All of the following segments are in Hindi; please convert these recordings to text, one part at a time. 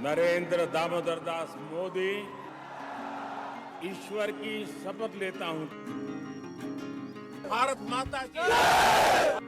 नरेंद्र दामोदर दास मोदी ईश्वर की शपथ लेता हूं, भारत माता की।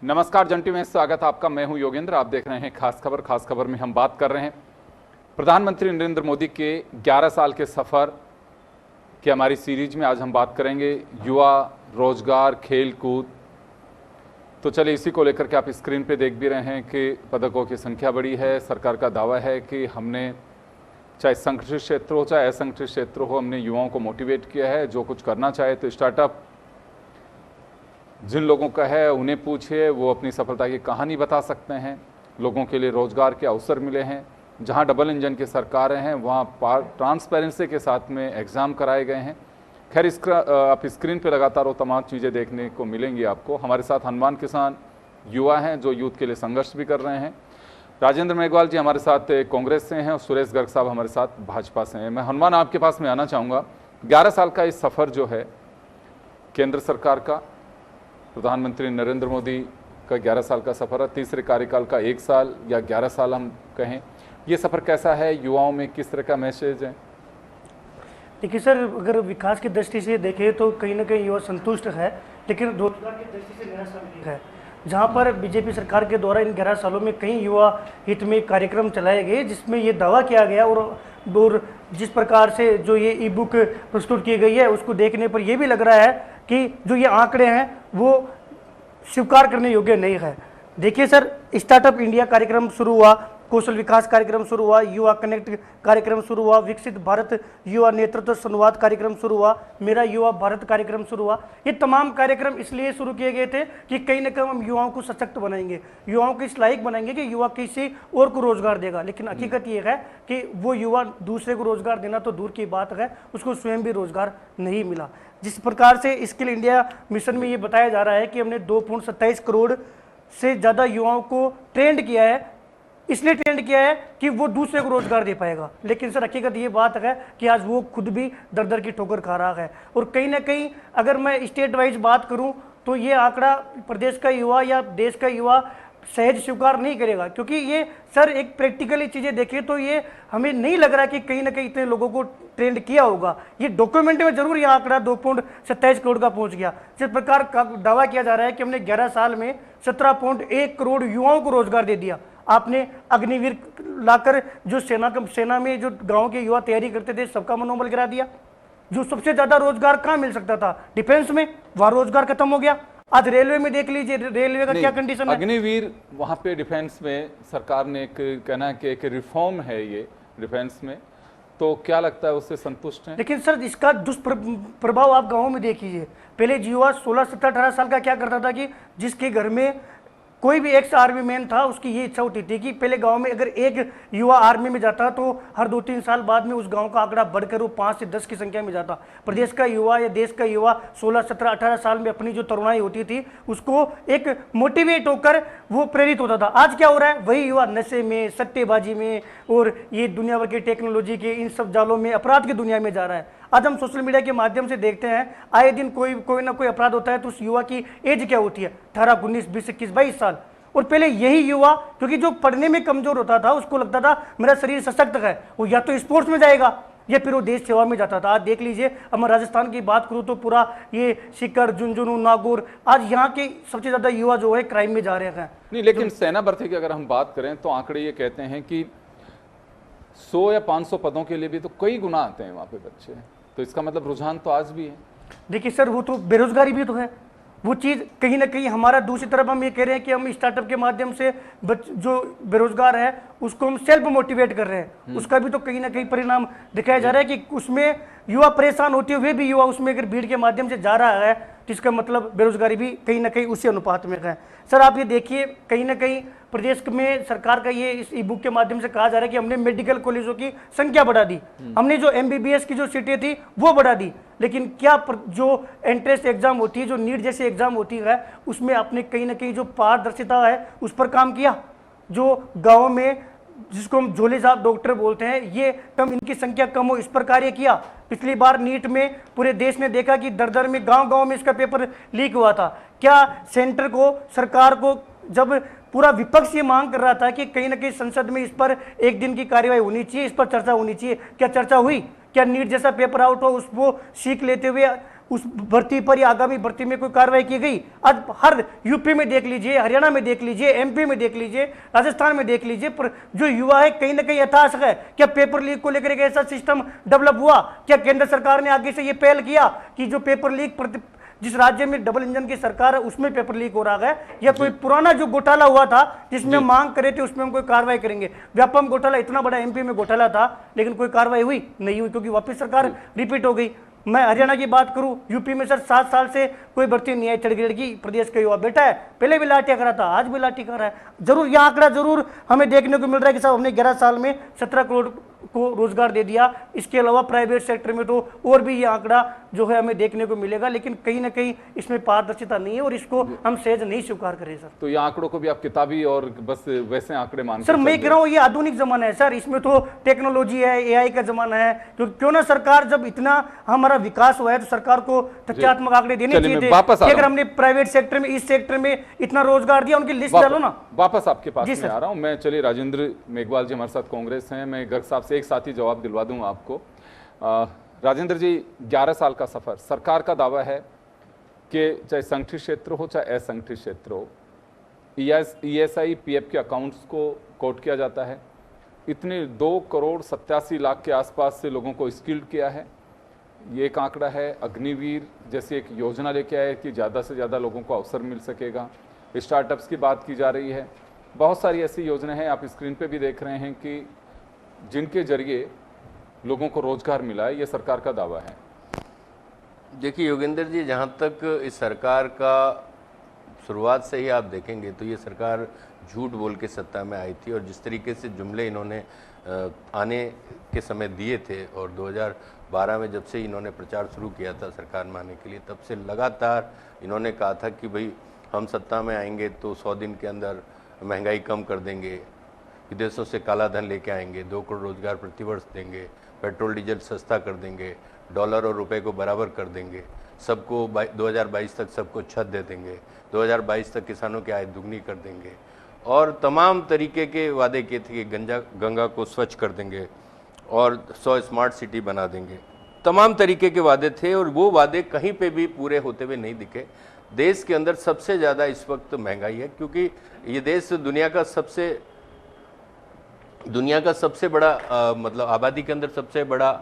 नमस्कार जंटी में स्वागत आपका। मैं हूं योगेंद्र। आप देख रहे हैं खास खबर। खास खबर में हम बात कर रहे हैं प्रधानमंत्री नरेंद्र मोदी के 11 साल के सफर की हमारी सीरीज में। आज हम बात करेंगे युवा, रोजगार, खेल कूद। तो चलिए इसी को लेकर के आप स्क्रीन पे देख भी रहे हैं कि पदकों की संख्या बड़ी है। सरकार का दावा है कि हमने चाहे संगठित क्षेत्र हो चाहे असंगठित क्षेत्र हो, हमने युवाओं को मोटिवेट किया है। जो कुछ करना चाहे तो स्टार्टअप जिन लोगों का है उन्हें पूछिए, वो अपनी सफलता की कहानी बता सकते हैं। लोगों के लिए रोजगार के अवसर मिले हैं। जहां डबल इंजन की सरकारें हैं वहां ट्रांसपेरेंसी के साथ में एग्ज़ाम कराए गए हैं। खैर इसका आप स्क्रीन पे लगातार वो तमाम चीज़ें देखने को मिलेंगी आपको। हमारे साथ हनुमान किसान युवा हैं जो यूथ के लिए संघर्ष भी कर रहे हैं। राजेंद्र मेघवाल जी हमारे साथ कांग्रेस से हैं और सुरेश गर्ग साहब हमारे साथ भाजपा से हैं। मैं हनुमान आपके पास में आना चाहूँगा। 11 साल का इस सफ़र जो है केंद्र सरकार का, प्रधानमंत्री नरेंद्र मोदी का 11 साल का सफ़र है, तीसरे कार्यकाल का 1 साल या 11 साल हम कहें, ये सफ़र कैसा है? युवाओं में किस तरह का मैसेज है? देखिए सर, अगर विकास की दृष्टि से देखें तो कहीं ना कहीं युवा संतुष्ट है, लेकिन रोजगार की दृष्टि से निराशा भी है। जहाँ पर बीजेपी सरकार के द्वारा इन 11 सालों में कई युवा हित में कार्यक्रम चलाए गए, जिसमें ये दावा किया गया और जिस प्रकार से जो ये ई बुक प्रस्तुत की गई है उसको देखने पर यह भी लग रहा है कि जो ये आंकड़े हैं वो स्वीकार करने योग्य नहीं है। देखिए सर, स्टार्टअप इंडिया कार्यक्रम शुरू हुआ, कौशल विकास कार्यक्रम शुरू हुआ, युवा कनेक्ट कार्यक्रम शुरू हुआ, विकसित भारत युवा नेतृत्व संवाद कार्यक्रम शुरू हुआ, मेरा युवा भारत कार्यक्रम शुरू हुआ। ये तमाम कार्यक्रम इसलिए शुरू किए गए थे कि कहीं ना कहीं हम युवाओं को सशक्त बनाएंगे, युवाओं को इस लायक बनाएंगे कि युवा किसी और को रोजगार देगा। लेकिन हकीकत ये है कि वो युवा दूसरे को रोजगार देना तो दूर की बात है, उसको स्वयं भी रोजगार नहीं मिला। जिस प्रकार से स्किल इंडिया मिशन में ये बताया जा रहा है कि हमने 2.27 करोड़ से ज़्यादा युवाओं को ट्रेंड किया है, इसलिए ट्रेंड किया है कि वो दूसरे को रोजगार दे पाएगा। लेकिन सर हकीकत ये बात है कि आज वो खुद भी दर दर की ठोकर खा रहा है। और कहीं ना कहीं अगर मैं स्टेट वाइज बात करूं तो ये आंकड़ा प्रदेश का युवा या देश का युवा सहज स्वीकार नहीं करेगा, क्योंकि ये सर एक प्रैक्टिकली चीज़ें देखें तो ये हमें नहीं लग रहा कि कहीं ना कहीं इतने लोगों को ट्रेंड किया होगा। ये डॉक्यूमेंट में जरूर ये आंकड़ा 2.27 करोड़ का पहुंच गया। जिस प्रकार का दावा किया जा रहा है कि हमने 11 साल में 17.1 करोड़ युवाओं को रोजगार दे दिया। आपने अग्निवीर लाकर जो सेना में जो गाँव के युवा तैयारी करते थे सबका मनोबल गिरा दिया। जो सबसे ज्यादा रोजगार कहाँ मिल सकता था, डिफेंस में, वहां रोजगार खत्म हो गया। आज रेलवे में देख लीजिए, रेलवे का क्या कंडीशन है। अग्निवीर वहां पे डिफेंस में सरकार ने एक कहना है कि एक रिफॉर्म है ये डिफेंस में, तो क्या लगता है उससे संतुष्ट हैं? लेकिन सर इसका दुष्प्रभाव आप गाँवों में देखिए। पहले युवा 16, 17, 18 साल का क्या करता था कि जिसके घर में कोई भी एक्स आर्मी मैन था उसकी ये इच्छा होती थी कि पहले गांव में अगर एक युवा आर्मी में जाता तो हर 2-3 साल बाद में उस गांव का आंकड़ा बढ़कर वो 5 से 10 की संख्या में जाता। प्रदेश का युवा या देश का युवा 16, 17, 18 साल में अपनी जो तरुणाई होती थी उसको एक मोटिवेट होकर वो प्रेरित होता था। आज क्या हो रहा है, वही युवा नशे में, सट्टेबाजी में और ये दुनिया भर की टेक्नोलॉजी के इन सब जालों में, अपराध की दुनिया में जा रहा है। आज हम सोशल मीडिया के माध्यम से देखते हैं आए दिन कोई ना कोई अपराध होता है तो उस युवा की एज क्या होती है, 18, 19, 20, 21, 22 साल। और पहले यही युवा, क्योंकि जो पढ़ने में कमजोर होता था उसको लगता था मेरा शरीर सशक्त है, वो या तो स्पोर्ट्स में जाएगा या फिर वो देश सेवा में जाता था। आज देख लीजिए, अब मैं राजस्थान की बात करूँ तो पूरा ये सीकर, झुंझुनू, नागौर, आज यहाँ के सबसे ज़्यादा युवा जो है क्राइम में जा रहे हैं। नहीं, लेकिन सेना भर्ती की अगर हम बात करें तो आंकड़े ये कहते हैं कि 100 या 500 पदों के लिए भी तो कई गुना आते हैं वहाँ पे बच्चे, तो इसका मतलब रुझान तो आज भी है। देखिए सर, वो तो बेरोजगारी भी तो है, वो चीज़ कहीं ना कहीं हमारा। दूसरी तरफ हम ये कह रहे हैं कि हम स्टार्टअप के माध्यम से जो बेरोजगार है उसको हम सेल्फ मोटिवेट कर रहे हैं, उसका भी तो कहीं ना कहीं परिणाम दिखाया जा रहा है कि उसमें युवा परेशान होते हुए भी युवा उसमें अगर भीड़ के माध्यम से जा रहा है तो इसका मतलब बेरोजगारी भी कहीं ना कहीं उसी अनुपात में है। सर आप ये देखिए, कहीं ना कहीं प्रदेश में सरकार का ये इस ई बुक के माध्यम से कहा जा रहा है कि हमने मेडिकल कॉलेजों की संख्या बढ़ा दी, हमने जो MBBS की जो सीटें थी वो बढ़ा दी, लेकिन क्या जो एंट्रेंस एग्जाम होती है, जो नीट जैसी एग्जाम होती है, उसमें आपने कहीं ना कहीं जो पारदर्शिता है उस पर काम किया? जो गाँव में जिसको हम झोले साहब डॉक्टर बोलते हैं, ये कम, इनकी संख्या कम हो, इस पर कार्य किया? पिछली बार नीट में पूरे देश ने देखा कि दर दर में गांव-गांव में इसका पेपर लीक हुआ था। क्या सेंटर को, सरकार को, जब पूरा विपक्ष ये मांग कर रहा था कि कहीं ना कहीं संसद में इस पर एक दिन की कार्यवाही होनी चाहिए, इस पर चर्चा होनी चाहिए, क्या चर्चा हुई? क्या नीट जैसा पेपर आउट हो उसको सीख लेते हुए उस भर्ती पर या आगामी भर्ती में कोई कार्रवाई की गई? आज हर यूपी में देख लीजिए, हरियाणा में देख लीजिए, MP में देख लीजिए, राजस्थान में देख लीजिए, पर जो युवा है कहीं ना कहीं हताश है। क्या पेपर लीक को लेकर एक ऐसा सिस्टम डेवलप हुआ? क्या केंद्र सरकार ने आगे से ये पहल किया कि जो पेपर लीक जिस राज्य में डबल इंजन की सरकार है उसमें पेपर लीक हो रहा है, या कोई पुराना जो घोटाला हुआ था जिसमें मांग करे थे उसमें हम कोई कार्रवाई करेंगे? व्यापम घोटाला, इतना बड़ा MP में घोटाला था लेकिन कोई कार्रवाई हुई नहीं हुई, क्योंकि वापस सरकार रिपीट हो गई। मैं हरियाणा की बात करूं, यूपी में सर 7 साल से कोई भर्ती नहीं आई थर्ड ग्रेड की। प्रदेश का युवा बेटा है, पहले भी लाठी करा था, आज भी लाठी कर रहा है। जरूर यह आंकड़ा जरूर हमें देखने को मिल रहा है कि साहब हमने 11 साल में 17 करोड़ को रोजगार दे दिया। इसके अलावा प्राइवेट सेक्टर में तो और भी ये आंकड़ा जो है हमें देखने को मिलेगा, लेकिन कहीं ना कहीं इसमें पारदर्शिता नहीं है और इसको हम सहज नहीं स्वीकार करें सर। तो ये आंकड़ों को भी आप किताबी और बस वैसे आंकड़े मान सर मैं कह रहा हूँ ये आधुनिक जमाना है सर, इसमें तो टेक्नोलॉजी है, AI का जमाना है, तो क्यों ना सरकार, जब इतना हमारा विकास हुआ है तो सरकार को तथ्यात्मक आंकड़े देने चाहिए थे कि अगर हमने प्राइवेट सेक्टर में, इस सेक्टर में इतना रोजगार दिया, उनकी लिस्ट डालो ना। वापस आपके पास में आ रहा हूं मैं। चलिए, राजेंद्र मेघवाल जी हमारे साथ कांग्रेस हैं, मैं गर्ग साहब से एक साथ ही जवाब दिलवा दूंगा आपको। राजेंद्र जी, 11 साल का सफर, सरकार का दावा है कि चाहे संगठित क्षेत्र हो चाहे असंगठित क्षेत्र हो, ESI PF के अकाउंट्स को कोट किया जाता है। इतने 2,87,00,000 के आसपास से लोगों को स्किल्ड किया है, ये एक आंकड़ा है। अग्निवीर जैसी एक योजना लेके आए कि ज़्यादा से ज़्यादा लोगों को अवसर मिल सकेगा। स्टार्टअप्स की बात की जा रही है, बहुत सारी ऐसी योजनाएं हैं, आप स्क्रीन पे भी देख रहे हैं कि जिनके जरिए लोगों को रोजगार मिला है, ये सरकार का दावा है। देखिए योगेंद्र जी, जहाँ तक इस सरकार का शुरुआत से ही आप देखेंगे तो ये सरकार झूठ बोल के सत्ता में आई थी, और जिस तरीके से जुमले इन्होंने आने के समय दिए थे, और 2012 में जब से इन्होंने प्रचार शुरू किया था सरकार में आने के लिए, तब से लगातार इन्होंने कहा था कि भाई हम सत्ता में आएंगे तो 100 दिन के अंदर महंगाई कम कर देंगे, विदेशों से काला धन लेके आएंगे, 2 करोड़ रोजगार प्रतिवर्ष देंगे, पेट्रोल डीजल सस्ता कर देंगे, डॉलर और रुपए को बराबर कर देंगे, सबको 2022 तक सबको छत दे देंगे, 2022 तक किसानों की आय दुगनी कर देंगे, और तमाम तरीके के वादे किए थे कि गंगा को स्वच्छ कर देंगे और 100 स्मार्ट सिटी बना देंगे। तमाम तरीके के वादे थे और वो वादे कहीं पे भी पूरे होते हुए नहीं दिखे। देश के अंदर सबसे ज़्यादा इस वक्त महंगाई है, क्योंकि ये देश दुनिया का सबसे बड़ा मतलब आबादी के अंदर सबसे बड़ा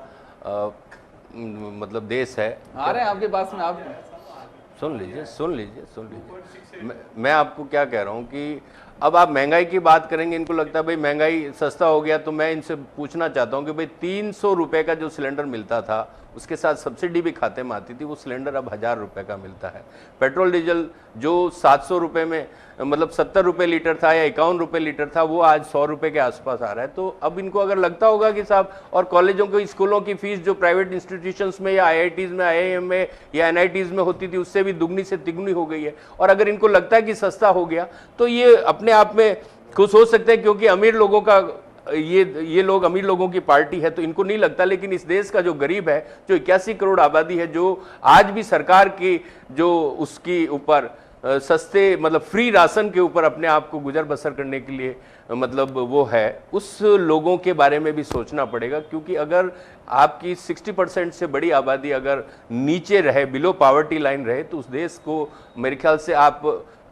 मतलब देश है। आ रहे हैं आपके पास में, आप सुन लीजिए। मैं आपको क्या कह रहा हूँ कि अब आप महंगाई की बात करेंगे, इनको लगता है भाई महंगाई सस्ता हो गया, तो मैं इनसे पूछना चाहता हूँ कि भाई 300 रुपये का जो सिलेंडर मिलता था उसके साथ सब्सिडी भी खाते में आती थी, वो सिलेंडर अब 1000 रुपये का मिलता है। पेट्रोल डीजल जो 700 रुपये में मतलब 70 रुपये लीटर था या 51 रुपये लीटर था, वो आज 100 रुपये के आसपास आ रहा है। तो अब इनको अगर लगता होगा कि साहब, और कॉलेजों की, स्कूलों की फीस जो प्राइवेट इंस्टीट्यूशंस में या IITs में, IIM में या NITs में होती थी, उससे भी दुगनी से तिगुनी हो गई है, और अगर इनको लगता है कि सस्ता हो गया तो ये अपने आप में खुश हो सकते हैं, क्योंकि अमीर लोगों का ये लोग अमीर लोगों की पार्टी है, तो इनको नहीं लगता। लेकिन इस देश का जो गरीब है, जो 81 करोड़ आबादी है, जो आज भी सरकार की जो उसकी ऊपर सस्ते मतलब फ्री राशन के ऊपर अपने आप को गुजर बसर करने के लिए मतलब वो है, उस लोगों के बारे में भी सोचना पड़ेगा। क्योंकि अगर आपकी 60% से बड़ी आबादी अगर नीचे रहे, बिलो पॉवर्टी लाइन रहे, तो उस देश को मेरे ख्याल से आप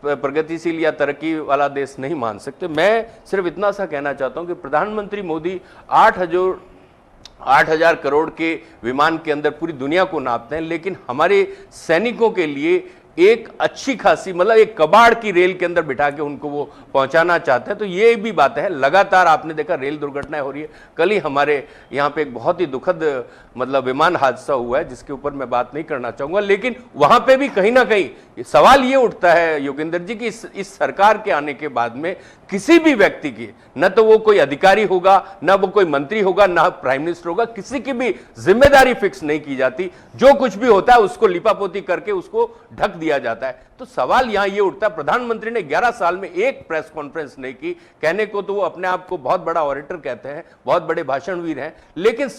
प्रगतिशील या तरक्की वाला देश नहीं मान सकते। मैं सिर्फ इतना सा कहना चाहता हूं कि प्रधानमंत्री मोदी 8,000 करोड़ के विमान के अंदर पूरी दुनिया को नापते हैं, लेकिन हमारे सैनिकों के लिए एक अच्छी खासी मतलब एक कबाड़ की रेल के अंदर बिठा के उनको वो पहुंचाना चाहते हैं। तो ये भी बात है, लगातार आपने देखा रेल दुर्घटनाएं हो रही है। कल ही हमारे यहाँ पे एक बहुत ही दुखद मतलब विमान हादसा हुआ है, जिसके ऊपर मैं बात नहीं करना चाहूंगा, लेकिन वहां पे भी कहीं ना कहीं सवाल ये उठता है योगेंद्र जी कि इस सरकार के आने के बाद में किसी भी व्यक्ति की, न तो वो कोई अधिकारी होगा, न वो कोई मंत्री होगा, न प्राइम मिनिस्टर होगा, किसी की भी जिम्मेदारी फिक्स नहीं की जाती। जो कुछ भी होता है उसको लिपापोती करके उसको ढक दिया जाता है। तो सवाल यहां ये उठता है, प्रधानमंत्री ने 11 साल में एक प्रेस कॉन्फ्रेंस नहीं की। कहने को तो वो अपने आप को बहुत बड़ा ऑरेटर कहते हैं, बहुत बड़े भाषणवीर हैं, लेकिन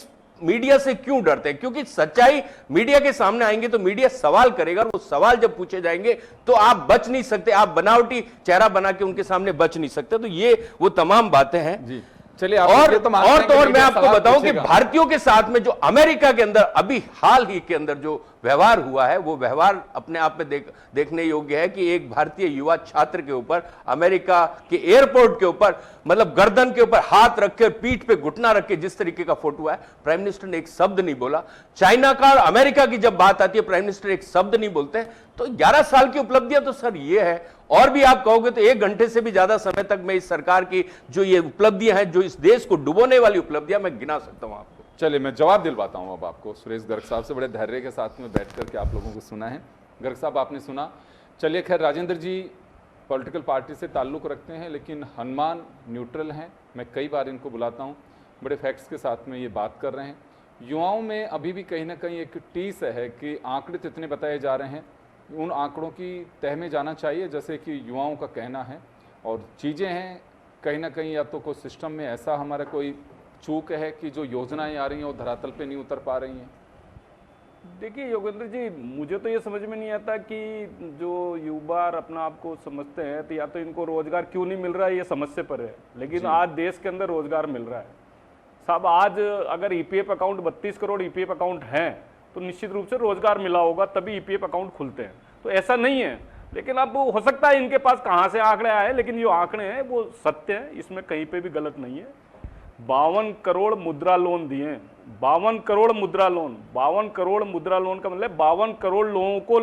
मीडिया से क्यों डरते हैं? क्योंकि सच्चाई मीडिया के सामने आएंगे तो मीडिया सवाल करेगा, और वो सवाल जब पूछे जाएंगे तो आप बच नहीं सकते, आप बनावटी चेहरा बना के उनके सामने बच नहीं सकते। तो ये वो तमाम बातें हैं जी। चलिए और मैं आपको बताऊं कि भारतीयों के साथ में जो अमेरिका के अंदर अभी हाल ही के अंदर जो व्यवहार हुआ है, वो व्यवहार अपने आप में देखने योग्य है कि एक भारतीय युवा छात्र के ऊपर अमेरिका के एयरपोर्ट के ऊपर मतलब गर्दन के ऊपर हाथ रख के पीठ पे घुटना रख के जिस तरीके का फोटो है, प्राइम मिनिस्टर ने एक शब्द नहीं बोला। चाइना का और अमेरिका की जब बात आती है, प्राइम मिनिस्टर एक शब्द नहीं बोलते हैं। तो 11 साल की उपलब्धियां तो सर ये है, और भी आप कहोगे तो 1 घंटे से भी ज्यादा समय तक मैं इस सरकार की जो ये उपलब्धियां हैं, जो इस देश को डुबोने वाली उपलब्धियां, मैं गिना सकता हूं आपको। चलिए मैं जवाब दिलवाता हूं अब आपको। सुरेश गर्ग साहब से बड़े धैर्य के साथ में बैठ करके आप लोगों को सुना है। गर्ग साहब आपने सुना। चलिए खैर, राजेंद्र जी पॉलिटिकल पार्टी से ताल्लुक़ रखते हैं, लेकिन हनुमान न्यूट्रल हैं। मैं कई बार इनको बुलाता हूं, बड़े फैक्ट्स के साथ में ये बात कर रहे हैं। युवाओं में अभी भी कहीं ना कहीं एक टीस है कि आंकड़े तो इतने बताए जा रहे हैं, उन आंकड़ों की तह में जाना चाहिए, जैसे कि युवाओं का कहना है। और चीज़ें हैं कहीं ना कहीं, या तो कोई सिस्टम में ऐसा हमारा कोई चूक है कि जो योजनाएं आ रही हैं वो धरातल पे नहीं उतर पा रही हैं। देखिए योगेंद्र जी, मुझे तो ये समझ में नहीं आता कि जो युवा अपना आप को समझते हैं, तो या तो इनको रोजगार क्यों नहीं मिल रहा है, ये समस्या पर है। लेकिन आज देश के अंदर रोजगार मिल रहा है साहब। आज अगर EPF account 32 crore EPF account हैं, तो निश्चित रूप से रोजगार मिला होगा, तभी ईपीएफ अकाउंट खुलते हैं। तो ऐसा नहीं है, लेकिन अब हो सकता है इनके पास कहाँ से आंकड़े आए, लेकिन जो आंकड़े हैं वो सत्य है, इसमें कहीं पे भी गलत नहीं है। 52 करोड़ मुद्रा लोन दिए, 52 करोड़ मुद्रा लोन, 52 करोड़ मुद्रा लोन का मतलब 52 करोड़ लोगों को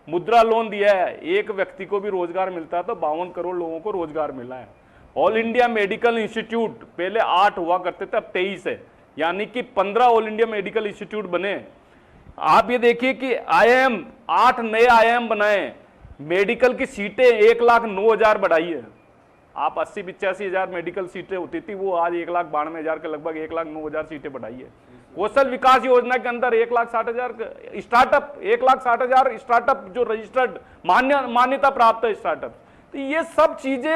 मुद्रा लोन दिया है। एक व्यक्ति को भी रोजगार मिलता है तो 52 करोड़ लोगों को रोजगार मिला है। ऑल इंडिया मेडिकल इंस्टीट्यूट पहले 8 हुआ करते थे, अब 23 है, यानी कि 15 ऑल इंडिया मेडिकल इंस्टीट्यूट बने। आप ये देखिए कि IIM 8 नए IIM बनाए, मेडिकल की सीटें 1,09,000 बढ़ाई है। आप 80-85 हजार मेडिकल सीटें होती थी, वो आज 1,92,000 के लगभग 1,09,000 सीटें बढ़ाई है। कौशल विकास योजना के अंदर 1,60,000 स्टार्टअप, 1,60,000 स्टार्टअप जो रजिस्टर्ड मान्यता प्राप्त है स्टार्टअप। तो ये सब चीजें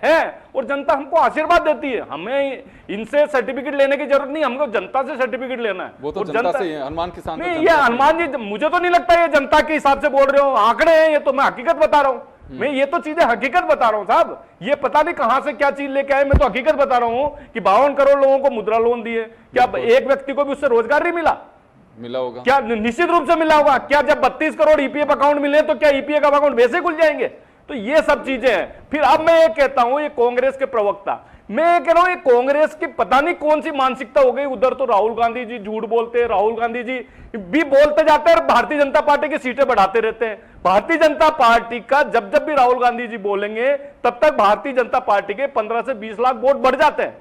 हैं और जनता हमको आशीर्वाद देती है। हमें इनसे सर्टिफिकेट लेने की जरूरत नहीं, हमको जनता से सर्टिफिकेट लेना है। वो तो जनता से ही है, हनुमान किसान नहीं, ये हनुमान जी मुझे तो नहीं लगता ये जनता के हिसाब से बोल रहे हो, आंकड़े हैं ये, तो मैं हकीकत बता रहा हूँ। मैं ये तो चीजें हकीकत बता रहा हूँ साहब, ये पता नहीं कहां से क्या चीज लेके आए। मैं तो हकीकत बता रहा हूँ कि 52 करोड़ लोगों को मुद्रा लोन दिए, क्या एक व्यक्ति को भी उससे रोजगार नहीं मिला होगा? क्या निश्चित रूप से मिला होगा। क्या जब 32 करोड़ ईपीएफ अकाउंट मिले तो क्या ईपीएफ अकाउंट वैसे खुल जाएंगे? तो ये सब चीजें हैं। फिर अब मैं ये कहता हूं, ये कांग्रेस के प्रवक्ता, मैं ये कह रहा हूं, ये कांग्रेस की पता नहीं कौन सी मानसिकता हो गई। उधर तो राहुल गांधी जी झूठ बोलते हैं, राहुल गांधी जी भी बोलते जाते हैं और भारतीय जनता पार्टी की सीटें बढ़ाते रहते हैं। भारतीय जनता पार्टी का जब जब भी राहुल गांधी जी बोलेंगे तब तक भारतीय जनता पार्टी के 15 से 20 लाख वोट बढ़ जाते हैं।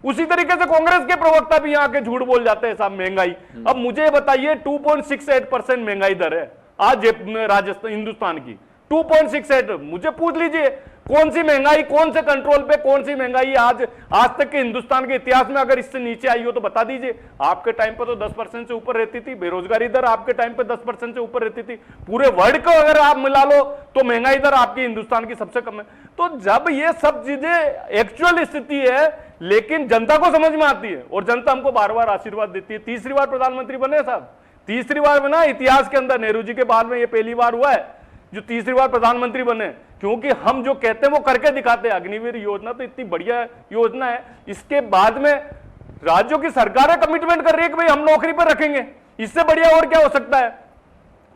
उसी तरीके से कांग्रेस के प्रवक्ता भी यहाँ के झूठ बोल जाते हैं साहब। महंगाई, अब मुझे बताइए 2.68% महंगाई दर है आज राजस्थान हिंदुस्तान की, 2.68। मुझे पूछ लीजिए कौन सी महंगाई, कौन से कंट्रोल पे कौन सी महंगाई आज तक के हिंदुस्तान के इतिहास में अगर इससे नीचे आई हो तो बता दीजिए। आपके टाइम पर तो 10% से ऊपर रहती थी बेरोजगारी दर, आपके टाइम पे 10% से ऊपर रहती थी। पूरे वर्ल्ड को अगर आप मिला लो तो महंगाई दर आपकी हिंदुस्तान की सबसे कम है। तो जब ये सब चीजें एक्चुअल स्थिति है, लेकिन जनता को समझ में आती है और जनता हमको बार बार आशीर्वाद देती है। तीसरी बार प्रधानमंत्री बने साहब, तीसरी बार बना इतिहास के अंदर। नेहरू जी के बाद में ये पहली बार हुआ है जो तीसरी बार प्रधानमंत्री बने, क्योंकि हम जो कहते हैं वो करके दिखाते हैं। अग्निवीर योजना तो इतनी बढ़िया योजना है, इसके बाद में राज्यों की सरकारें कमिटमेंट कर रही है कि भाई हम नौकरी पर रखेंगे, इससे बढ़िया और क्या हो सकता है।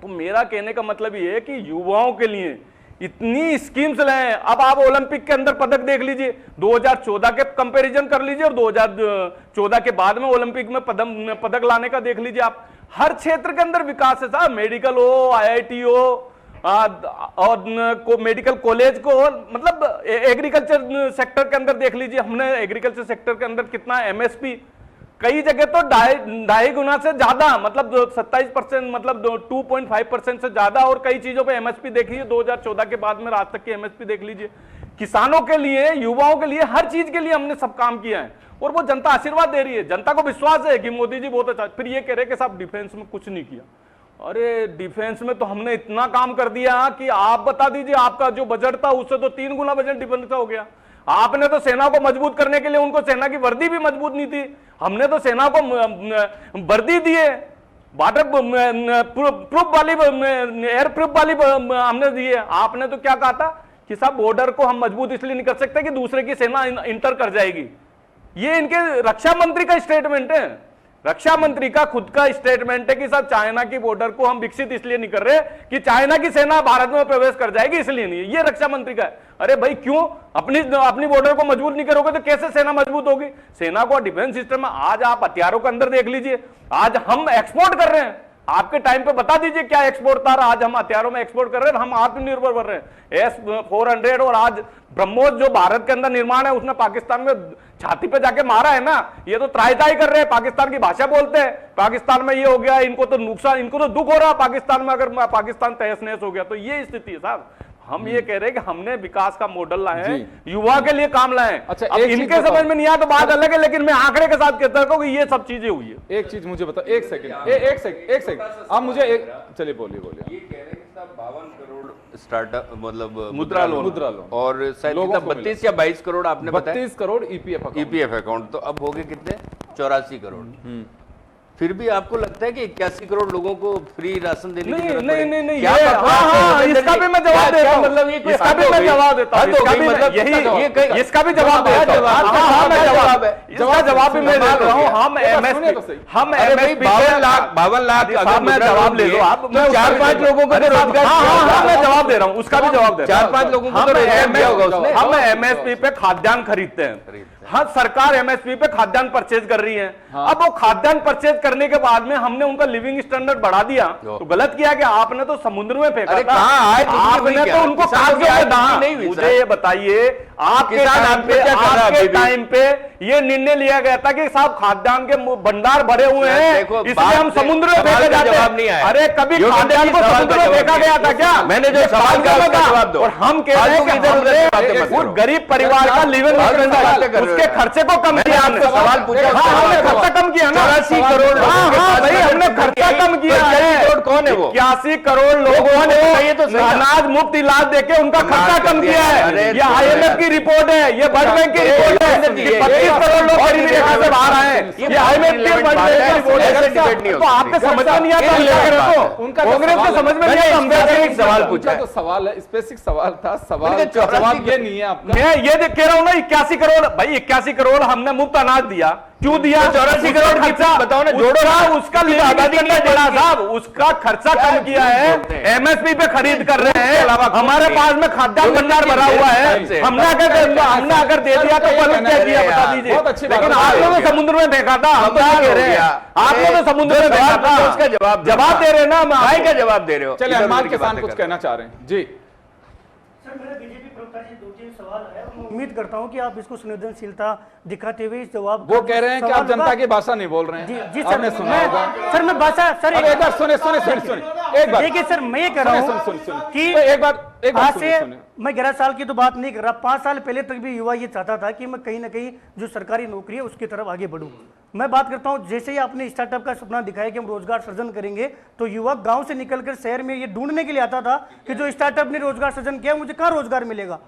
तो मेरा कहने का मतलब ये है कि युवाओं के लिए इतनी स्कीम्स लाए। अब आप ओलंपिक के अंदर पदक देख लीजिए, 2014 के कंपैरिजन कर लीजिए और 2014 के बाद में ओलंपिक में पदक लाने का देख लीजिए आप। हर क्षेत्र के अंदर विकास है साहब, मेडिकल हो, IIT हो और मेडिकल कॉलेज को, मतलब एग्रीकल्चर सेक्टर के अंदर देख लीजिए, हमने एग्रीकल्चर सेक्टर के अंदर कितना MSP, कई जगह तो ढाई गुना से ज्यादा, मतलब 27%, मतलब 2.5% से ज्यादा, और कई चीजों पे MSP देख लीजिए 2014 के बाद में आज तक की MSP देख लीजिए। किसानों के लिए, युवाओं के लिए, हर चीज के लिए हमने सब काम किया है और वो जनता आशीर्वाद दे रही है। जनता को विश्वास है कि मोदी जी बहुत अच्छा। फिर ये कह रहे कि साहब डिफेंस में कुछ नहीं किया। अरे डिफेंस में तो हमने इतना काम कर दिया कि आप बता दीजिए, आपका जो बजट था उससे तो 3 गुना बजट डिफेंस का हो गया। आपने तो सेना को मजबूत करने के लिए, उनको सेना की वर्दी भी मजबूत नहीं थी, हमने तो सेना को वर्दी दिए, वाटर प्रूफ वाली, एयर प्रूफ वाली हमने दिए। आपने तो क्या कहा था कि साहब बॉर्डर को हम मजबूत इसलिए नहीं कर सकते कि दूसरे की सेना इंटर कर जाएगी। ये इनके रक्षा मंत्री का स्टेटमेंट है, रक्षा मंत्री का खुद का स्टेटमेंट है कि साहब चाइना की बॉर्डर को हम विकसित इसलिए नहीं कर रहे कि चाइना की सेना भारत में प्रवेश कर जाएगी, इसलिए नहीं। ये रक्षा मंत्री का है। अरे भाई क्यों अपनी बॉर्डर को मजबूत नहीं करोगे तो कैसे सेना मजबूत होगी? सेना को डिफेंस सिस्टम में आज आप हथियारों के अंदर देख लीजिए, आज हम एक्सपोर्ट कर रहे हैं। आपके टाइम पे बता दीजिए क्या एक्सपोर्ट था, आज हम हथियारों में एक्सपोर्ट कर रहे हैं, हम आत्मनिर्भर बन रहे हैं। S-400 और आज ब्रह्मोस जो भारत के अंदर निर्माण है, उसने पाकिस्तान में छाती पे जाके मारा है ना। ये तो त्राई कर रहे हैं, पाकिस्तान की भाषा बोलते हैं, पाकिस्तान में ये हो गया, इनको तो नुकसान, इनको तो दुख हो रहा है पाकिस्तान में, अगर पाकिस्तान तहस नहस हो गया तो ये स्थिति है साहब। हम ये कह रहे हैं कि हमने विकास का मॉडल लाए हैं, युवा के लिए काम लाए हैं। अच्छा, अब इनके समझ में नहीं आया तो बात अलग है, लेकिन मैं आंकड़े के साथ कहता हूं कि ये सब चीजें हुई है। एक चीज मुझे बताओ, एक सेकंड आप मुझे एक, चलिए बोलिए। ये कह रहे हैं कि साहब 52 करोड़ स्टार्टअप, मतलब मुद्रा लोन और शायद 32 या 22 करोड़ आपने बताया, 32 करोड़ EPF अकाउंट। तो अब हो गए कितने? 84 करोड़। फिर भी आपको लगता है कि 81 करोड़ लोगों को फ्री राशन देने की जरूरत पड़ेगी? नहीं, क्या ये बात हाँ, है? इसका भी मैं जवाब देता हूं, मतलब ये इसका भी मैं जवाब देता हूं, इसका भी मतलब यही, इसका भी जवाब देता हूं। हाँ, मैं जवाब है, इसका जवाब भी मैं देता हूं। हम MSP, हम MSP 52 लाख मैं जवाब ले लो आप, 4-5 लोगों को रोजगार, हाँ मैं जवाब दे रहा हूं, उसका भी जवाब दे रहा हूं। 4-5 लोगों को रोजगार दिया होगा उसने। हम MSP पे खाद्यान्न खरीदते हैं, हाँ सरकार MSP पे खाद्यान्न परचेज कर रही है। अब वो खाद्यान्न परचेज करने के बाद में हमने उनका लिविंग स्टैंडर्ड बढ़ा दिया, तो गलत किया कि आपने तो समुद्र में फेंका था, आपने तो उनको कागजों में दान नहीं हुई। मुझे ये बताइए, आपके टाइम पे ये निर्णय लिया गया था कि साहब खाद्यान्न के भंडार भरे हुए हैं, इसलिए हम समुद्र में फेंके जाते हैं। अरे कभी खाद्यान्न को समुद्र में फेंका गया था क्या? मैंने जो सवाल का जवाब दो। और हम कह रहे हैं कि उस गरीब परिवार का लिविंग स्टैंडर्ड, उसके खर्चे को कम किया, हमने सवाल पूछा, हमने खर्चा कम किया ना, 84 करोड़। हाँ भाई हमने खर्चा कम किया है। कौन है वो? 81 करोड़ लोगों ने अनाज मुफ्त इलाज देके उनका खर्चा कम किया है। ये IMF की रिपोर्ट है, ये वर्ल्ड बैंक की रिपोर्ट है। 25 करोड़ लोग गरीबी रेखा से बाहर आए, ये IMF की वर्ल्ड बैंक की रिपोर्ट है। तो आपके समझ में नहीं आता, कांग्रेस को समझ में नहीं आता। हम सवाल पूछा तो सवाल है, स्पेसिफिक सवाल था, सवाल जवाब ये नहीं है आपका। मैं ये कह रहा हूँ ना, 81 करोड़ भाई, 81 करोड़ हमने मुफ्त अनाज दिया, क्यों दिया? 84 करोड़ खर्चा, बताओ ना, जोड़ो ना, उसका आबादी कितना बढ़ा साहब, उसका खर्चा कम किया है। MSP पे खरीद कर रहे हैं, हमारे पास में खाद्यान्न भंडार भरा हुआ है, हमने अगर दे दिया तो क्या किया बता दीजिए। लेकिन आप लोगों ने समुद्र में फेंका था, हम क्या कह रहे हैं, आप लोगों ने समुद्र में फेंका था, उसका जवाब दे रहे हैं ना, भाई का जवाब दे रहे हो। चलिए अरमान किसान कुछ कहना चाह रहे हैं जी। सर मेरा बीजेपी प्रवक्ता जी 2-3 सवाल है, मैं उम्मीद करता हूं कि आप इसको संवेदनशीलता दिखाते हुए इस जवाब, वो कह रहे हैं कि आप जनता की भाषा नहीं बोल रहे हैं। जी सर, आपने सुना होगा। सर मैं भाषा सर एक बार सुने एक बार देखिए सर, मैं ये कह रहा हूँ कि एक बार आज से मैं 11 साल की तो बात नहीं कर रहा, 5 साल पहले तक भी युवा ये चाहता था कि मैं कहीं ना कहीं जो सरकारी नौकरी है उसकी तरफ आगे बढ़ूं। मैं बात करता हूं, जैसे ही आपने स्टार्टअप का सपना दिखाया कि हम रोजगार सृजन करेंगे, तो युवा गांव से निकलकर शहर में ये ढूंढने के लिए आता था कि जो स्टार्टअप ने रोजगार सृजन किया मुझे कहां रोजगार मिलेगा।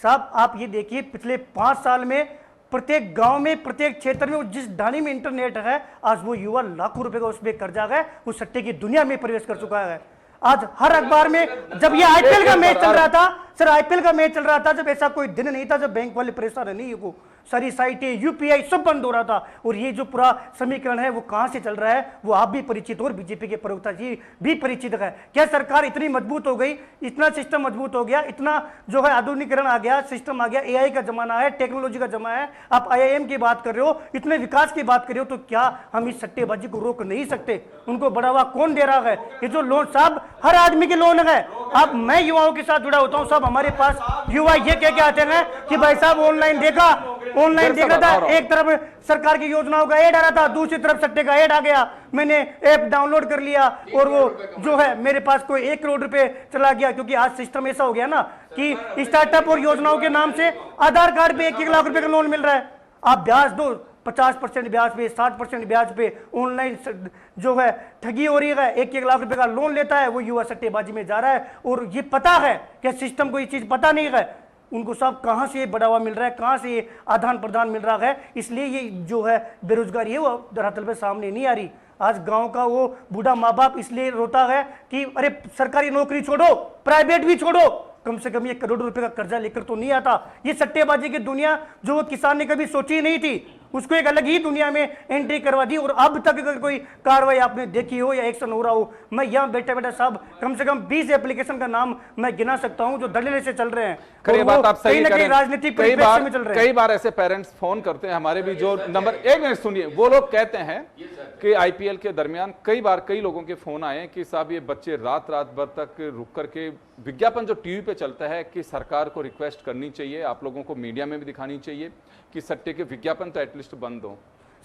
साहब आप ये देखिए, पिछले 5 साल में प्रत्येक गांव में, प्रत्येक क्षेत्र में, जिस ढाणी में इंटरनेट है, आज वो युवा लाखों रुपए का उसमें कर्जा है, वो सट्टे की दुनिया में प्रवेश कर चुका है। आज हर अखबार में जब ये आईपीएल का मैच चल रहा था सर, आईपीएल का मैच चल रहा था, जब ऐसा कोई दिन नहीं था जब बैंक वाले परेशान नहीं है, वो सारी साइटें यूपीआई सब बंद हो रहा था। और ये जो पूरा समीकरण है वो कहां से चल रहा है वो आप भी परिचित हो और बीजेपी के प्रवक्ता जी भी परिचित है। क्या सरकार इतनी मजबूत हो गई, इतना सिस्टम मजबूत हो गया, इतना जो है आधुनिकरण आ गया, सिस्टम आ गया, एआई का जमाना है, टेक्नोलॉजी का जमाना है, आप आईआईएम की बात कर रहे हो, इतने विकास की बात कर रहे हो, तो क्या हम इस सट्टेबाजी को रोक नहीं सकते? उनको बढ़ावा कौन दे रहा है? ये जो लोन साहब हर आदमी के लोन है। अब मैं युवाओं के साथ जुड़ा होता हूं साहब, हमारे पास युवा ये कह के आते हैं कि भाई साहब ऑनलाइन देख रहा था, एक तरफ सरकार की योजनाओं का ऐड आ रहा था, दूसरी तरफ सट्टे का ऐड आ गया, मैंने ऐप डाउनलोड कर लिया और वो जो है मेरे पास कोई 1 करोड़ रुपए चला गया। क्योंकि आज सिस्टम ऐसा हो गया ना कि स्टार्टअप और योजनाओं के नाम से आधार कार्ड पे 1-1 लाख रुपए का लोन मिल रहा है। आप ब्याज दो, 50% ब्याज पे, 60% ब्याज पे ऑनलाइन जो है ठगी हो रही है, 1-1 लाख रुपए का लोन लेता है, वो युवा सट्टेबाजी में जा रहा है। और ये पता है कि सिस्टम को ये चीज पता नहीं है, उनको सब कहां से बढ़ावा मिल रहा है, कहां से आदान प्रदान मिल रहा है, इसलिए ये जो है बेरोजगारी है वो धरातल पे सामने नहीं आ रही। आज गांव का वो बूढ़ा माँ बाप इसलिए रोता है कि अरे सरकारी नौकरी छोड़ो, प्राइवेट भी छोड़ो, कम से कम 1 करोड़ रुपए का कर्जा लेकर तो नहीं आता। ये सट्टेबाजी की दुनिया जो वो किसान ने कभी सोची नहीं थी, उसको एक अलग ही दुनिया में एंट्री करवा दी। और अब तक अगर कोई कार्रवाई आपने देखी हो या एक्शन हो रहा हो, मैं यहाँ बैठे बैठे साहब कम से कम 20 एप्लीकेशन का नाम मैं गिना सकता हूँ जो दलील से चल रहे हैं। कई बात आप सही कह रहे हैं, राजनीतिक परिप्रेक्ष्य में चल रहे हैं। कई बार ऐसे पेरेंट्स फोन करते हैं, हमारे भी जो नंबर, एक मिनट सुनिए, वो लोग कहते हैं कि आईपीएल के दरमियान कई बार कई लोगों के फोन आए कि साहब ये बच्चे रात भर तक रुक करके विज्ञापन जो टीवी पे चलता है कि सरकार को रिक्वेस्ट करनी चाहिए, आप लोगों को मीडिया में भी दिखानी चाहिए कि सट्टे के विज्ञापन तो एटलीस्ट बंद हो।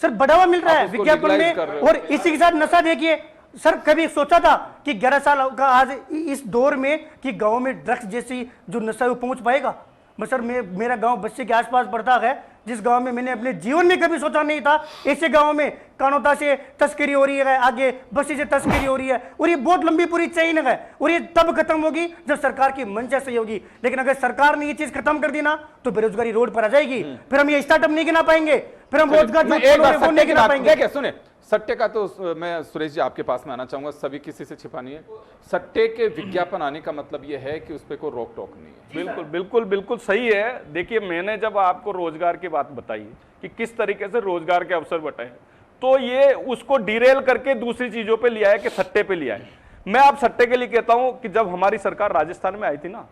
सर बढ़ावा मिल रहा है विज्ञापन में, और इसी के साथ नशा देखिए सर, कभी सोचा था कि 11 साल का आज इस दौर में कि गांव में ड्रग्स जैसी जो नशा वो पहुंच पाएगा? बस सर मेरा गांव बस्ती के आसपास पड़ता है, जिस गांव में मैंने अपने जीवन में कभी सोचा नहीं था ऐसे गांव में कानोता से तस्करी हो रही है, आगे बस्ती से तस्करी हो रही है, और ये बहुत लंबी पूरी चेन है, और ये तब खत्म होगी जब सरकार की मंशा सही होगी। लेकिन अगर सरकार ने ये चीज खत्म कर दी ना तो बेरोजगारी रोड पर आ जाएगी, फिर हम ये स्टार्टअप नहीं गिना पाएंगे, फिर हम रोजगार जो नहीं गिना पाएंगे। सुने, सट्टे का तो मैं सुरेश जी आपके पास में आना चाहूंगा, सभी किसी से छिपा नहीं है। सट्टे के विज्ञापन आने का मतलब यह है कि उस पर कोई रोक टोक नहीं है। बिल्कुल बिल्कुल बिल्कुल सही है। देखिए मैंने जब आपको रोजगार की बात बताई कि किस तरीके से रोजगार के अवसर बटे हैं, तो ये उसको डिरेल करके दूसरी चीजों पे लिया है कि सट्टे पे लिया है। मैं आप सट्टे के लिए कहता हूं कि जब हमारी सरकार राजस्थान में आई थी ना,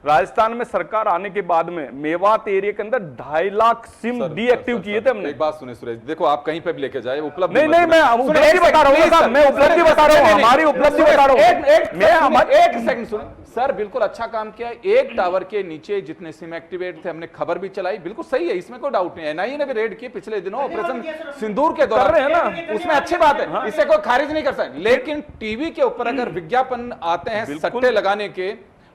राजस्थान में सरकार आने के बाद में मेवात एरिया के अंदर 2.5 लाख सिम डीएक्टिव किए थे हमने। एक बात सुने सुरेश, देखो आप कहीं पे भी लेके जाए उपलब्ध नहीं मैं उपलब्धि बता रहा हूँ साहब, मैं उपलब्धि बता रहा हूँ, हमारी उपलब्धि बता रहा हूँ। एक सेकंड सुने सर, बिल्कुल अच्छा काम किया। एक टावर के नीचे जितने सिम एक्टिवेट थे हमने खबर भी चलाई, बिल्कुल सही है, इसमें कोई डाउट नहीं है। एनआईए ने भी रेड किए पिछले दिनों ऑपरेशन सिंदूर के दौरान, रहे हैं ना, उसमें अच्छी बात है, इससे कोई खारिज नहीं कर सकते। लेकिन टीवी के ऊपर अगर विज्ञापन आते हैं सट्टे लगाने के,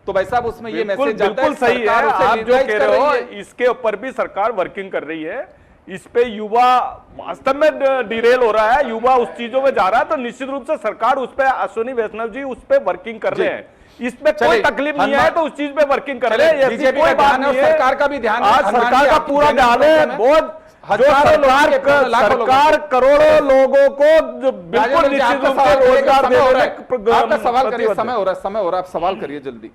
तो भाई साहब उसमें ये मैसेज जाता है, बिल्कुल सही है। आप जो कह रहे हो इसके ऊपर भी सरकार वर्किंग कर रही है, इस पे युवा वास्तव में डिरेल हो रहा है, युवा उस चीजों में जा रहा है, तो निश्चित रूप से सरकार उस पे, अश्विनी वैष्णव जी उस पे वर्किंग कर रहे हैं, इसमें कोई तकलीफ नहीं है, तो उस चीज पे वर्किंग कर रहे हैं। बीजेपी का ध्यान है, सरकार का भी ध्यान है, आज सरकार का पूरा ध्यान है, बहुत सरकार करोड़ों लोगों को बिल्कुल निश्चित रूप से रोजगार दे रहा है। आपका सवाल करिए, समय हो रहा है, आप सवाल करिए जल्दी।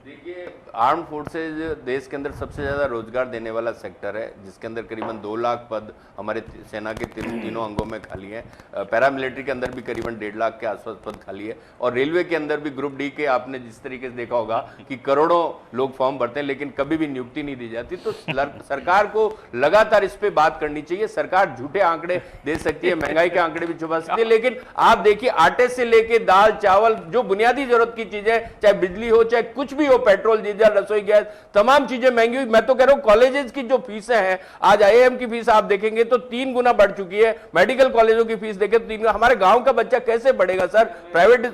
देखिए आर्म फोर्सेज देश के अंदर सबसे ज्यादा रोजगार देने वाला सेक्टर है, जिसके अंदर करीबन 2 लाख पद हमारे सेना के तीनों अंगों में खाली हैं। पैरामिलिट्री के अंदर भी करीबन 1.5 लाख के आसपास पद खाली है, और रेलवे के अंदर भी ग्रुप डी के आपने जिस तरीके से देखा होगा कि करोड़ों लोग फॉर्म भरते हैं लेकिन कभी भी नियुक्ति नहीं दी जाती। तो सरकार को लगातार इस पे बात करनी चाहिए। सरकार झूठे आंकड़े दे सकती है, महंगाई के आंकड़े भी छुपा सकती है, लेकिन आप देखिए आटे से लेके दाल चावल जो बुनियादी जरूरत की चीजें, चाहे बिजली हो चाहे कुछ भी हो, पेट्रोल डीजल रसोई गैस, तमाम चीजें महंगी हुई। मैं तो कह रहा हूं कॉलेजेस की जो फीसें हैं, आज आईआईएम की फीस आप देखेंगे तो 3 गुना बढ़ चुकी है, मेडिकल कॉलेजों की फीस देखें तो 3 गुना। हमारे गांव का बच्चा कैसे बढ़ेगा सर? प्राइवेट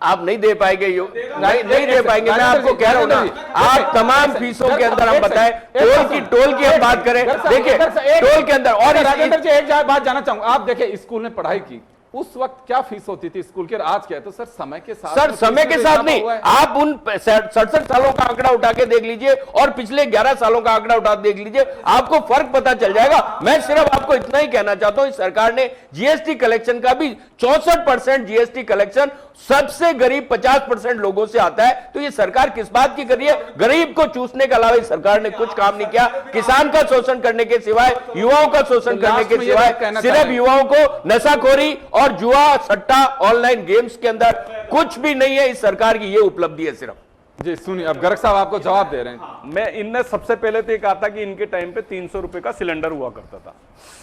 आप नहीं दे पाएंगे, नहीं दे पाएंगे। मैं आपको कह रहा हूं ना, आप तमाम फीसों के अंदर हम बताएं, टोल की हम बात करें, देखिए टोल के अंदर। और एक बात जानना चाहूंगा, आप देखिए स्कूल में पढ़ाई की, उस वक्त क्या फीस होती थी स्कूल की, आज क्या है? तो सर समय के साथ, सर समय के साथ नहीं, आप उन 67 सालों का आंकड़ा उठा के देख लीजिए और पिछले 11 सालों का आंकड़ा उठा देख लीजिए, आपको फर्क पता चल जाएगा। मैं सिर्फ आपको इतना ही कहना चाहता हूं, सरकार ने जीएसटी कलेक्शन का भी 64% जीएसटी कलेक्शन सबसे गरीब 50% लोगों से आता है। तो ये सरकार किस बात की कर रही है? गरीब को चूसने के अलावा इस सरकार ने कुछ काम नहीं किया। किसान का शोषण करने के सिवाय, युवाओं का शोषण करने के सिवाय, सिर्फ युवाओं को नशाखोरी और जुआ, सट्टा, ऑनलाइन गेम्स के अंदर कुछ भी नहीं है। इस सरकार की ये उपलब्धि है सिर्फ। जी सुनिए, अब गर्ग साहब आपको जवाब दे रहे हैं। मैं इनने सबसे पहले तो ये कहा था कि इनके टाइम पे 300 रुपए का सिलेंडर हुआ करता था।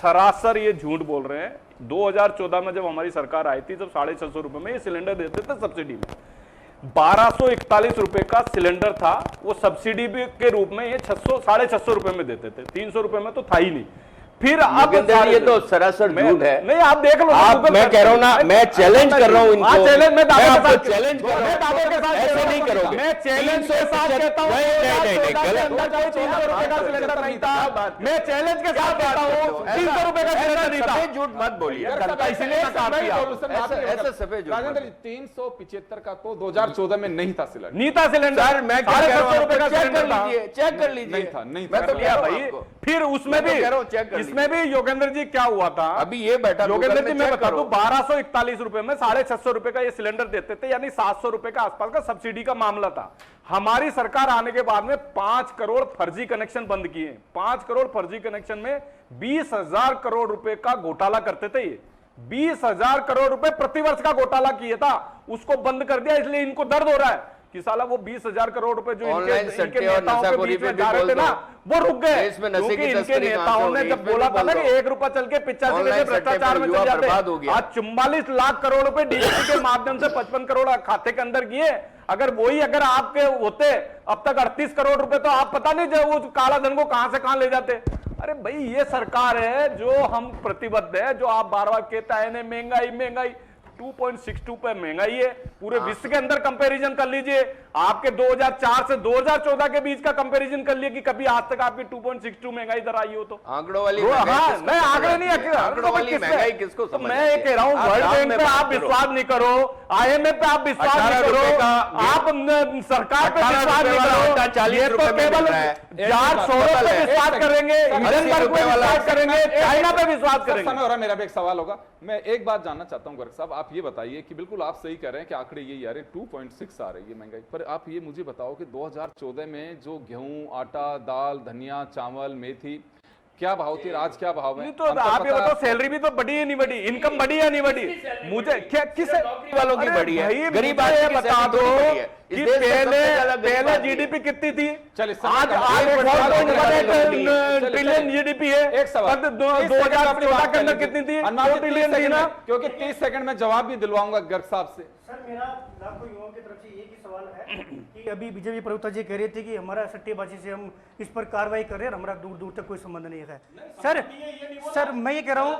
सरासर ये झूठ बोल रहे हैं। 2014 में जब हमारी सरकार आई थी, जब 650 रुपए में ये सिलेंडर देते थे सब्सिडी में, 1241 रुपए का सिलेंडर था। वो सब्सिडी के रूप में ये 600-650 रुपए में देते थे, 300 रुपए में तो था ही नहीं। फिर अब ये तो सरासर झूठ है। नहीं, आप देख लो। आप, मैं कह रहा हूं ना, मैं चैलेंज कर रहा हूं इनको। मैं आपको चैलेंज कर रहा हूं, ऐसे नहीं करोगे। मैं चैलेंज के साथ कहता हूं, नहीं था। मैं चैलेंज के साथ कहता हूं, 300 रुपए का सिलेंडर नहीं था। झूठ मत बोलिए, इसलिए ऐसा सफेद झूठ। राजेंद्र जी, 375 का तो 2014 में नहीं था सिलेंडर। नहीं था सिलेंडर। मैं कह रहा हूं, रुपए का सिलेंडर था। चेक कर लीजिए। नहीं था, नहीं मैं था। तो क्या भाई, फिर उसमें भी, इसमें भी योगेंद्र जी क्या हुआ था अभी ये बैठा योगेंद्र जी, मैं बता दूं, 1241 रुपए में 650 रुपए का ये सिलेंडर देते थे, यानी 700 रुपए का आसपास का सब्सिडी का मामला था। हमारी सरकार आने के बाद में 5 करोड़ फर्जी कनेक्शन बंद किए। 5 करोड़ फर्जी कनेक्शन में 20,000 करोड़ रुपए का घोटाला करते थे। ये 20,000 करोड़ रुपए प्रतिवर्ष का घोटाला किया था, उसको बंद कर दिया। इसलिए इनको दर्द हो रहा है कि साला वो 20,000 करोड़ रुपए जो इनके नेताओं के बीच में जा रहे थे ना, वो रुक गए। क्योंकि इनके नेताओं ने जब बोला था ना कि 1 रुपया चल के 85 भ्रष्टाचार में चल जाते, आज 44 लाख करोड़ रुपए डीबीटी के माध्यम से 55 करोड़ खाते के अंदर किए। अगर आपके होते अब तक 38 करोड़ रुपए, तो आप पता नहीं वो काला धन को कहां से कहां ले जाते। अरे भाई, ये सरकार है जो हम प्रतिबद्ध है, जो आप बार बार कहता है महंगाई 2.62 पे महंगाई है। पूरे विश्व के अंदर कंपैरिजन कर लीजिए, आपके 2004 से 2014 के बीच का कंपैरिजन कर लिए कि कभी आज तक आपकी 2.62 महंगाई दर आई हो। तो आंकड़ों वाली मैं आंकड़े नहीं, आंकड़ों वाली महंगाई किसको तो मैं ये कह रहा हूँ, वर्ल्ड बैंक पे आप विश्वास नहीं करो, IMF पे आप विश्वास नहीं करो, आप सरकार पे विश्वास नहीं करो। ये तो केवल यार सोलर पे विश्वास करेंगे, हिंडनबर्ग पे विश्वास करेंगे, चाइना पे विश्वास करेंगे। समय हो रहा, मेरा भी एक सवाल होगा। मैं एक बात जानना चाहता हूं गर्ग साहब, आप ये बताइए कि बिल्कुल आप सही कह रहे हैं कि आंकड़े यही आ रहे हैं, 2.6 आ रही है महंगाई, पर आप ये मुझे बताओ कि 2014 में जो गेहूं, आटा, दाल, धनिया, चावल, मेथी क्या भाव थी, आज क्या भाव है? तो आप ये बताओ, सैलरी भी तो बढ़ी है नहीं बढ़ी, इनकम बढ़ी है नहीं बढ़ी? मुझे क्या किस वालों की बढ़ी है? गरीब आदमी बता दो कि पहले जीडीपी कितनी थी, आज ट्रिलियन जीडीपी है। एक सवाल 2014 के अंदर कितनी थी? 2 ट्रिलियन थी ना। क्योंकि 30 सेकंड में जवाब भी दिलवाऊंगा गर्ग साहब से। सर, मेरा लाखों युवाओं की तरफ से एक ही सवाल है कि अभी बीजेपी प्रवक्ता जी कह रहे थे कि हमारा सट्टेबाजी से हम इस पर कार्रवाई कर रहे हैं, हमारा दूर दूर तक कोई संबंध नहीं है। सर मैं ये कह रहा हूँ,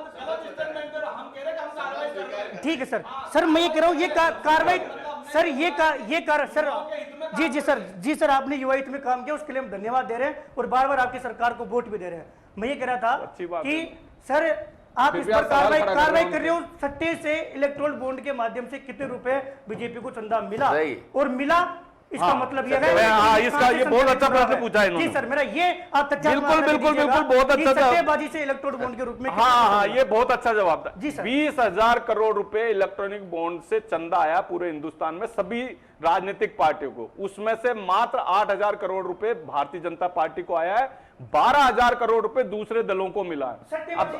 ठीक है सर मैं ये कह रहा हूँ, ये कार्रवाई सर, सर सर आपने युवा हित में काम किया, उसके लिए हम धन्यवाद दे रहे हैं और बार बार आपकी सरकार को वोट भी दे रहे हैं। मैं ये कह रहा था कि सर आप इस पर कार्रवाई कर रहे हो, सट्टे से इलेक्ट्रोल बॉन्ड के माध्यम से कितने रुपए बीजेपी को चंदा मिला और मिला, इसका मतलब यह है। इसका ये बहुत अच्छा प्रश्न पूछा है इन्होंने। जी सर, मेरा ये आप बिल्कुल बहुत अच्छा सट्टेबाजी से इलेक्ट्रोल बॉन्ड के रूप में। हाँ, ये बहुत अच्छा जवाब था जी सर। 20,000 करोड़ रुपए इलेक्ट्रॉनिक बॉन्ड से चंदा आया पूरे हिंदुस्तान में सभी राजनीतिक पार्टियों को, उसमें से मात्र 8,000 करोड़ रुपए भारतीय जनता पार्टी को आया है, 12,000 करोड़ रुपए दूसरे दलों को मिला है। अब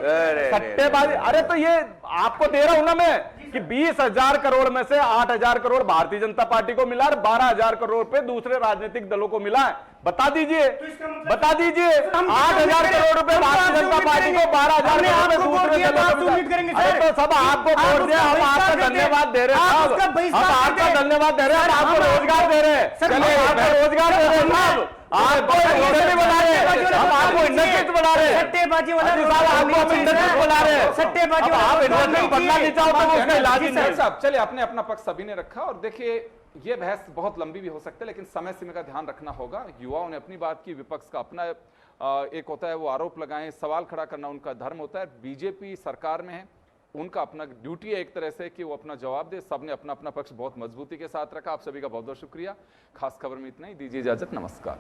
सट्टेबाजी, अरे तो ये आपको दे रहा हूं ना मैं कि 20,000 करोड़ में से 8,000 करोड़ भारतीय जनता पार्टी को मिला और 12,000 करोड़ रुपए दूसरे राजनीतिक दलों को मिला है। बता दीजिए 8,000 करोड़ रुपए भारतीय जनता पार्टी को, 12,000 करोड़ दूसरे दलों को मिला। अरे तो सब आपको वोट दिया, हम आपका धन्यवाद दे रहे हैं, हम आपका धन्यवाद दे रहे हैं, आपको रोजगार दे रहे हैं, आपको रोजगार दे रहे हैं, आपको इंडस्ट्री बना रहे हैं, हम आपको इंडस्ट्री बना रहे हैं, सट्टेबाजी वाला आपको इंडस्ट्री बना रहे हैं, सट्टेबाजी आप इंडस्ट्री बनना नहीं चाहो तो उसका इलाज ही नहीं। साहब चलिए, आपने अपना पक्ष सभी ने रखा और देखिए ये बहस बहुत लंबी भी हो सकती है, लेकिन समय सीमा का ध्यान रखना होगा। युवाओं ने अपनी बात की, विपक्ष का अपना एक होता है वो आरोप लगाएं, सवाल खड़ा करना उनका धर्म होता है। बीजेपी सरकार में है, उनका अपना ड्यूटी है एक तरह से कि वो अपना जवाब दे। सबने अपना अपना पक्ष बहुत मजबूती के साथ रखा। आप सभी का बहुत बहुत शुक्रिया। खास खबर में इतना ही, दीजिए इजाजत, नमस्कार।